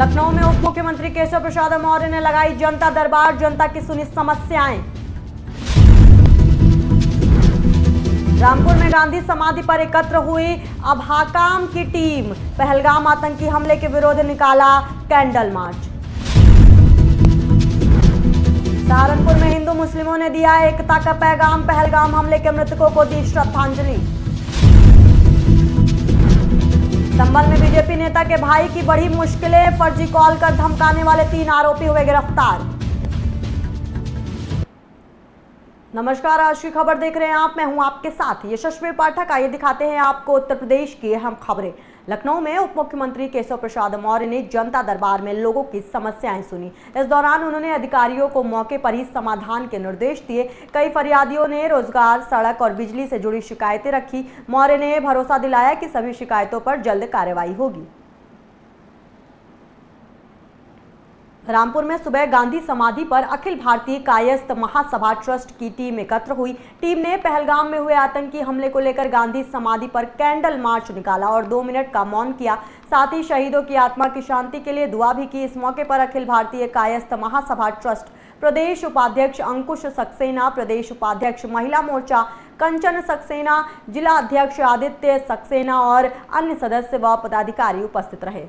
लखनऊ में उप मुख्यमंत्री केशव प्रसाद मौर्य ने लगाई जनता दरबार, जनता की सुनी समस्याएं। रामपुर में गांधी समाधि पर एकत्र हुई अभाकाम की टीम, पहलगाम आतंकी हमले के विरोध निकाला कैंडल मार्च। सहारनपुर में हिंदू मुस्लिमों ने दिया एकता का पैगाम, पहलगाम हमले के मृतकों को दी श्रद्धांजलि। संभल में बीजेपी नेता के भाई की बढ़ी मुश्किलें, फर्जी कॉल कर धमकाने वाले 3 आरोपी हुए गिरफ्तार। नमस्कार, आज की खबर देख रहे हैं आप, मैं हूं आपके साथ यशस्वी पाठक। आइए दिखाते हैं आपको उत्तर प्रदेश की अहम खबरें। लखनऊ में उप मुख्यमंत्री केशव प्रसाद मौर्य ने जनता दरबार में लोगों की समस्याएं सुनी। इस दौरान उन्होंने अधिकारियों को मौके पर ही समाधान के निर्देश दिए। कई फरियादियों ने रोजगार, सड़क और बिजली से जुड़ी शिकायतें रखी। मौर्य ने भरोसा दिलाया कि सभी शिकायतों पर जल्द कार्रवाई होगी। रामपुर में सुबह गांधी समाधि पर अखिल भारतीय कायस्थ महासभा ट्रस्ट की टीम एकत्र हुई। टीम ने पहलगाम में हुए आतंकी हमले को लेकर गांधी समाधि पर कैंडल मार्च निकाला और 2 मिनट का मौन किया। साथ ही शहीदों की आत्मा की शांति के लिए दुआ भी की। इस मौके पर अखिल भारतीय कायस्थ महासभा ट्रस्ट प्रदेश उपाध्यक्ष अंकुश सक्सेना, प्रदेश उपाध्यक्ष महिला मोर्चा कंचन सक्सेना, जिला अध्यक्ष आदित्य सक्सेना और अन्य सदस्य व पदाधिकारी उपस्थित रहे।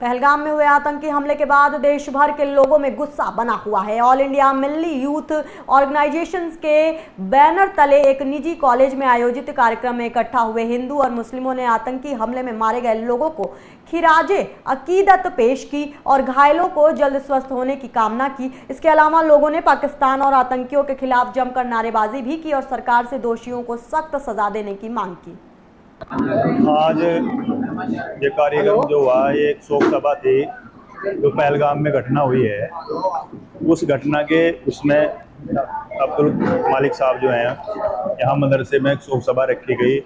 पहलगाम में हुए आतंकी हमले के बाद देश भर के लोगों में गुस्सा बना हुआ है। ऑल इंडिया मिल्ली यूथ ऑर्गेनाइजेशंस के बैनर तले एक निजी कॉलेज में आयोजित कार्यक्रम में इकट्ठा हुए हिंदू और मुस्लिमों ने आतंकी हमले में मारे गए लोगों को खिराजे अकीदत पेश की और घायलों को जल्द स्वस्थ होने की कामना की। इसके अलावा लोगों ने पाकिस्तान और आतंकियों के खिलाफ जमकर नारेबाजी भी की और सरकार से दोषियों को सख्त सजा देने की मांग की। आज ये कार्यक्रम जो हुआ, ये एक शोक सभा थी जो पहलगाम में घटना हुई है। उस घटना के उसमें अब्दुल मालिक साहब जो हैं, यहाँ मदरसे में एक शोक सभा रखी गई।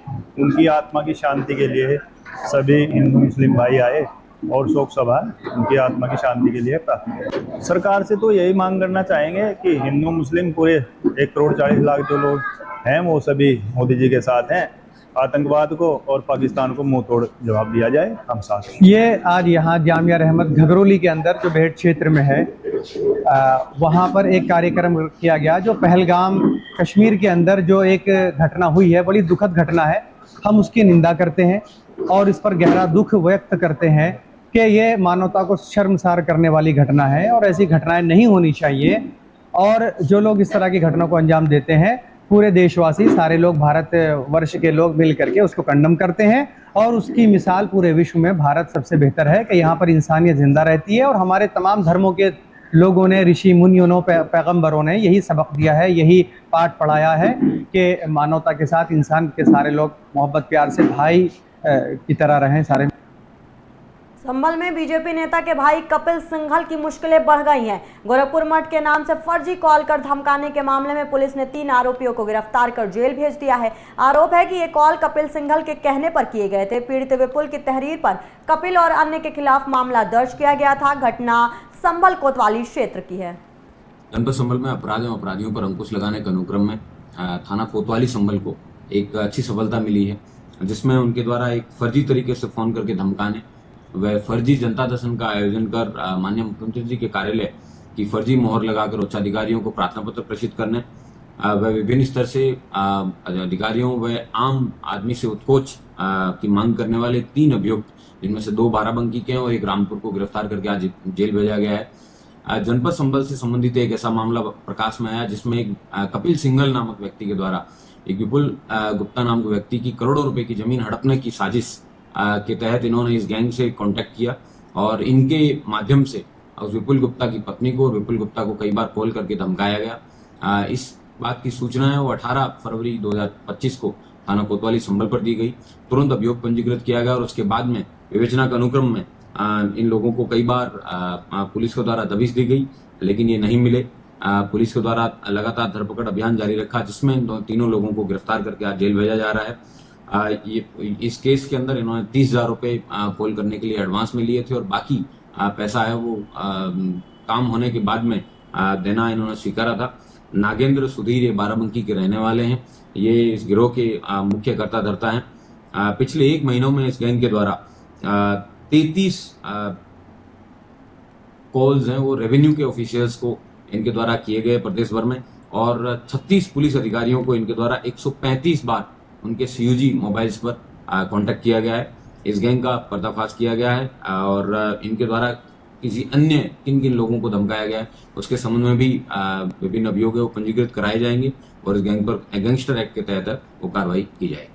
उनकी आत्मा की शांति के लिए सभी हिंदू मुस्लिम भाई आए और शोक सभा उनकी आत्मा की शांति के लिए प्रार्थना। सरकार से तो यही मांग करना चाहेंगे कि हिंदू मुस्लिम पूरे 1 करोड़ 40 लाख जो लोग हैं वो सभी मोदी जी के साथ हैं। आतंकवाद को और पाकिस्तान को मुंह तोड़ जवाब दिया जाए, हम साथ। ये आज यहाँ जामिया रहमत घगरोली के अंदर जो बेहट क्षेत्र में है, वहाँ पर एक कार्यक्रम किया गया जो पहलगाम कश्मीर के अंदर जो एक घटना हुई है, बड़ी दुखद घटना है। हम उसकी निंदा करते हैं और इस पर गहरा दुख व्यक्त करते हैं कि ये मानवता को शर्मसार करने वाली घटना है और ऐसी घटनाएं नहीं होनी चाहिए। और जो लोग इस तरह की घटना को अंजाम देते हैं, पूरे देशवासी, सारे लोग, भारत वर्ष के लोग मिल करके उसको कंडम करते हैं और उसकी मिसाल पूरे विश्व में भारत सबसे बेहतर है कि यहाँ पर इंसानियत जिंदा रहती है। और हमारे तमाम धर्मों के लोगों ने, ऋषि मुनियों, पैगंबरों ने यही सबक दिया है, यही पाठ पढ़ाया है कि मानवता के साथ इंसान के सारे लोग मोहब्बत प्यार से भाई की तरह रहें सारे। संभल में बीजेपी नेता के भाई कपिल सिंघल की मुश्किलें बढ़ गई हैं। गोरखपुर मठ के नाम से फर्जी कॉल कर धमकाने के मामले में पुलिस ने 3 आरोपियों को गिरफ्तार कर जेल भेज दिया है। आरोप है कि ये कॉल कपिल सिंघल के कहने पर किए गए थे। पीड़ित विपुल की तहरीर पर कपिल और अन्य के खिलाफ मामला दर्ज किया गया था। घटना संभल कोतवाली क्षेत्र की है। जनपद संभल में अपराधियों पर अंकुश लगाने के अनुक्रम में थाना कोतवाली संभल को एक अच्छी सफलता मिली है, जिसमें उनके द्वारा एक फर्जी तरीके से फोन करके धमकाने वह फर्जी जनता दर्शन का आयोजन कर माननीय मुख्यमंत्री जी के कार्यालय की फर्जी मोहर लगाकर उच्चाधिकारियों को प्रार्थना पत्र प्रेषित करने, वह विभिन्न स्तर से अधिकारियों व आम आदमी से उत्कोच की मांग करने वाले 3 अभियुक्त, जिनमें से 2 बाराबंकी के हैं और 1 रामपुर को गिरफ्तार करके आज जेल भेजा गया है। जनपद संभल से संबंधित एक ऐसा मामला प्रकाश में आया जिसमें एक कपिल सिंघल नामक व्यक्ति के द्वारा एक विपुल गुप्ता नाम के व्यक्ति की करोड़ों रुपए की जमीन हड़पने की साजिश के तहत इन्होंने इस गैंग से कांटेक्ट किया और इनके माध्यम से उस विपुल गुप्ता की पत्नी को और विपुल गुप्ता को कई बार कॉल करके धमकाया गया। इस बात की सूचना है वो 18 फरवरी 2025 को थाना कोतवाली संभल पर दी गई। तुरंत अभियोग पंजीकृत किया गया और उसके बाद में विवेचना के अनुक्रम में इन लोगों को कई बार पुलिस के द्वारा दबिश दी गई, लेकिन ये नहीं मिले। पुलिस के द्वारा लगातार धरपकड़ अभियान जारी रखा, जिसमें तीनों लोगों को गिरफ्तार करके आज जेल भेजा जा रहा है। इस केस के अंदर इन्होंने 30,000 रुपये कॉल करने के लिए एडवांस में लिए थे और बाकी पैसा है वो काम होने के बाद में देना इन्होंने स्वीकारा था। नागेंद्र सुधीर ये बाराबंकी के रहने वाले हैं। ये इस गिरोह के मुख्य कर्ता धर्ता हैं। पिछले 1 महीनों में इस गैंग के द्वारा 33 कॉल्स हैं वो रेवेन्यू के ऑफिशियल्स को इनके द्वारा किए गए प्रदेश भर में, और 36 पुलिस अधिकारियों को इनके द्वारा 135 बार उनके सीयूजी मोबाइल्स पर कांटेक्ट किया गया है। इस गैंग का पर्दाफाश किया गया है और इनके द्वारा किसी अन्य किन किन लोगों को धमकाया गया है उसके संबंध में भी विभिन्न अभियोग वो पंजीकृत कराए जाएंगे और इस गैंग पर गैंगस्टर एक्ट के तहत वो कार्रवाई की जाएगी।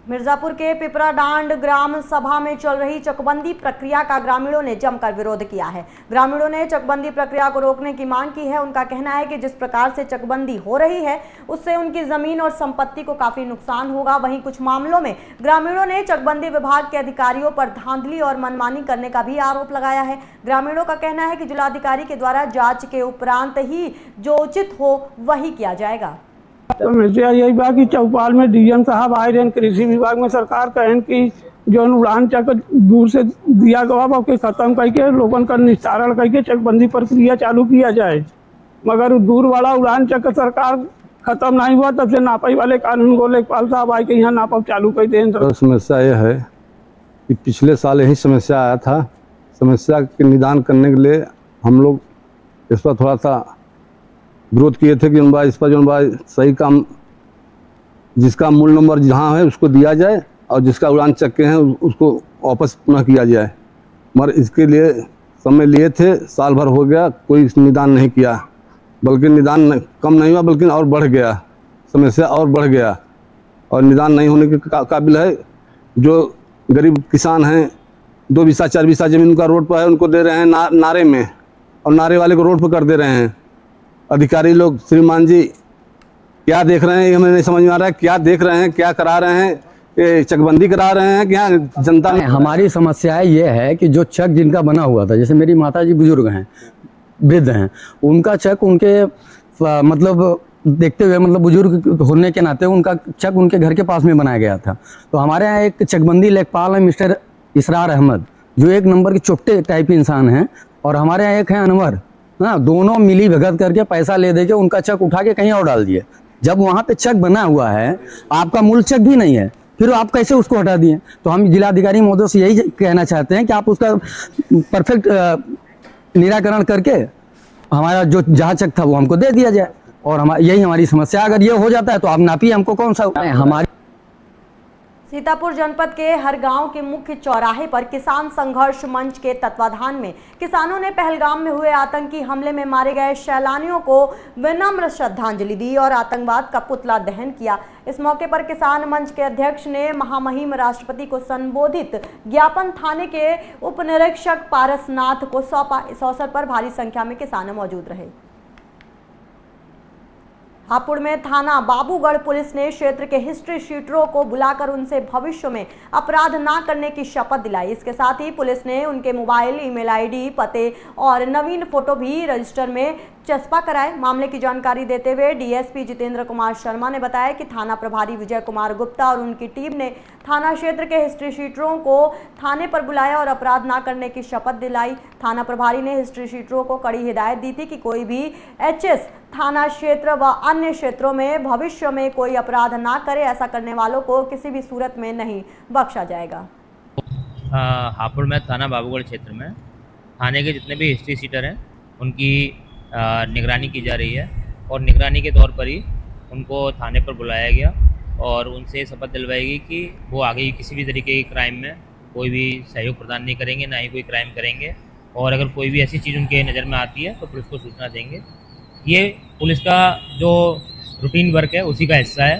मिर्जापुर के पिपराडांड ग्राम सभा में चल रही चकबंदी प्रक्रिया का ग्रामीणों ने जमकर विरोध किया है। ग्रामीणों ने चकबंदी प्रक्रिया को रोकने की मांग की है। उनका कहना है कि जिस प्रकार से चकबंदी हो रही है उससे उनकी जमीन और संपत्ति को काफी नुकसान होगा। वहीं कुछ मामलों में ग्रामीणों ने चकबंदी विभाग के अधिकारियों पर धांधली और मनमानी करने का भी आरोप लगाया है। ग्रामीणों का कहना है कि जिलाधिकारी के द्वारा जाँच के उपरांत ही जो उचित हो वही किया जाएगा। तो मुझे यही बात कि चौपाल में डीएम साहब आए रहे, कृषि विभाग में सरकार कहें कि जो उड़ान चक दूर से दिया गवा के खत्म करके लोगों का निस्तारण करके चकबंदी प्रक्रिया चालू किया जाए, मगर दूर वाला उड़ान चक सरकार खत्म नहीं हुआ तब से नापाई वाले कानून को लेखपाल साहब आए के यहाँ नापा चालू कर दें। तो समस्या यह है कि पिछले साल यही समस्या आया था। समस्या के निदान करने के लिए हम लोग इस पर थोड़ा सा विरोध किए थे कि इस पर जो सही काम, जिसका मूल नंबर जहाँ है उसको दिया जाए और जिसका उड़ान चक्के हैं उसको वापस पुनः किया जाए। मगर इसके लिए समय लिए थे, साल भर हो गया, कोई निदान नहीं किया, बल्कि निदान कम नहीं हुआ बल्कि और बढ़ गया, समस्या और बढ़ गया और निदान नहीं होने के काबिल है। जो गरीब किसान हैं 2 बीसा 4 बीसा जमीन उनका रोड पर है, उनको दे रहे हैं नारे में और नारे वाले को रोड पर कर दे रहे हैं। अधिकारी लोग श्रीमान जी क्या देख रहे हैं ये हमें नहीं समझ में आ रहा है। क्या देख रहे हैं, क्या करा रहे हैं, ये चकबंदी करा रहे हैं क्या जनता में? हमारी समस्या ये है कि जो चक जिनका बना हुआ था, जैसे मेरी माता जी बुजुर्ग हैं, वृद्ध हैं, उनका चक उनके मतलब देखते हुए, मतलब बुजुर्ग होने के नाते उनका चक उनके घर के पास में बनाया गया था। तो हमारे यहाँ एक चकबंदी लेखपाल है मिस्टर इसरार अहमद, जो 1 नंबर के चुट्टे टाइप इंसान हैं, और हमारे यहाँ एक है अनवर, हाँ, दोनों मिली भगत करके पैसा ले दे के उनका चक उठा के कहीं और डाल दिए। जब वहाँ पे चक बना हुआ है, आपका मूल चक भी नहीं है, फिर आप कैसे उसको हटा दिए? तो हम जिलाधिकारी महोदय से यही कहना चाहते हैं कि आप उसका परफेक्ट निराकरण करके हमारा जो जहाँ चक था वो हमको दे दिया जाए, और यही हमारी समस्या। अगर ये हो जाता है तो आप नापिए, हमको कौन सा हमारी। सीतापुर जनपद के हर गांव के मुख्य चौराहे पर किसान संघर्ष मंच के तत्वाधान में किसानों ने पहलगाम में हुए आतंकी हमले में मारे गए सैलानियों को विनम्र श्रद्धांजलि दी और आतंकवाद का पुतला दहन किया। इस मौके पर किसान मंच के अध्यक्ष ने महामहिम राष्ट्रपति को संबोधित ज्ञापन थाने के उप निरीक्षक पारसनाथ को सौंपा। इस अवसर पर भारी संख्या में किसान मौजूद रहे। हापुड़ में थाना बाबूगढ़ पुलिस ने क्षेत्र के हिस्ट्री शीटरों को बुलाकर उनसे भविष्य में अपराध ना करने की शपथ दिलाई। इसके साथ ही पुलिस ने उनके मोबाइल, ईमेल आईडी, पते और नवीन फोटो भी रजिस्टर में चस्पा कराए। मामले की जानकारी देते हुए डीएसपी जितेंद्र कुमार शर्मा ने बताया कि थाना प्रभारी विजय कुमार गुप्ता और उनकी टीम ने थाना क्षेत्र के हिस्ट्री शीटरों को थाने पर बुलाया और अपराध ना करने की शपथ दिलाई। थाना प्रभारी ने हिस्ट्री शीटरों को कड़ी हिदायत दी थी कि कोई भी एचएस थाना क्षेत्र व अन्य क्षेत्रों में भविष्य में कोई अपराध ना करे। ऐसा करने वालों को किसी भी सूरत में नहीं बख्शा जाएगा। हापुड़ में थाना बाबूगढ़ क्षेत्र में थाने के जितने भी हिस्ट्री सीटर हैं उनकी निगरानी की जा रही है और निगरानी के तौर पर ही उनको थाने पर बुलाया गया और उनसे शपथ दिलवाई गई कि वो आगे किसी भी तरीके की क्राइम में कोई भी सहयोग प्रदान नहीं करेंगे, ना ही कोई क्राइम करेंगे, और अगर कोई भी ऐसी चीज़ उनके नज़र में आती है तो पुलिस को सूचना देंगे। ये पुलिस का जो रूटीन वर्क है उसी का हिस्सा है।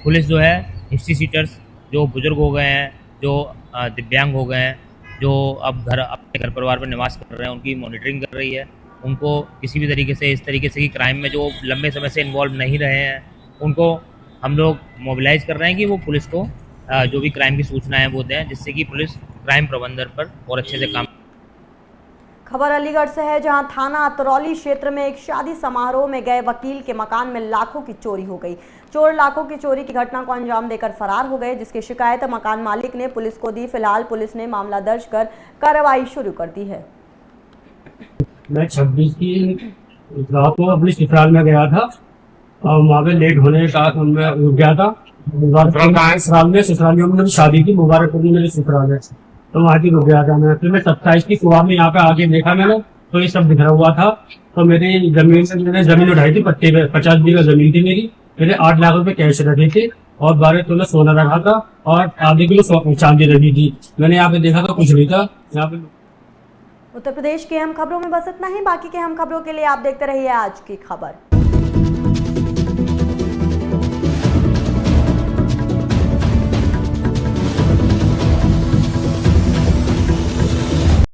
पुलिस जो है हिस्ट्री सीटर्स जो बुजुर्ग हो गए हैं, जो दिव्यांग हो गए हैं, जो अब अपने घर परिवार पर निवास कर रहे हैं, उनकी मॉनिटरिंग कर रही है। उनको किसी भी तरीके से इस तरीके से कि क्राइम में जो लंबे समय से इन्वॉल्व नहीं रहे हैं उनको हम लोग मोबिलाइज कर रहे हैं कि वो पुलिस को जो भी क्राइम की सूचनाएं वो दें, जिससे कि पुलिस क्राइम प्रबंधन पर और अच्छे से काम। खबर अलीगढ़ से है, जहां थाना अतरौली क्षेत्र में एक शादी समारोह में गए वकील के मकान में लाखों की चोरी हो गई। चोर लाखों की चोरी की घटना को अंजाम देकर फरार हो गए, जिसकी शिकायत मकान मालिक ने पुलिस को दी। फिलहाल पुलिस ने मामला दर्ज कर कार्रवाई शुरू कर दी है। मैं 26 की रात को अपने ससुराल में गया था और वहाँ पे लेट होने के कारण मैं उठ गया था। ससुराल में मेरी शादी की मुबारकपुर में मेरे ससुराल है, तो वहाँ की रुक गया था मैं। फिर मैं 27 की सुबह में यहाँ पे आके देखा मैंने, तो ये सब बिखरा हुआ था। तो मेरी जमीन से मैंने जमीन उठाई थी पट्टे पे, 50 बीघा जमीन थी मेरी। मेरे 8 लाख रुपए कैश रखे थे और 12 तोला सोना रखा था और आधे किलो चांदी रखी थी। मैंने यहाँ पे देखा तो कुछ नहीं था यहाँ पे। उत्तर प्रदेश की अहम खबरों में बस इतना ही। बाकी के अहम खबरों के लिए आप देखते रहिए आज की खबर।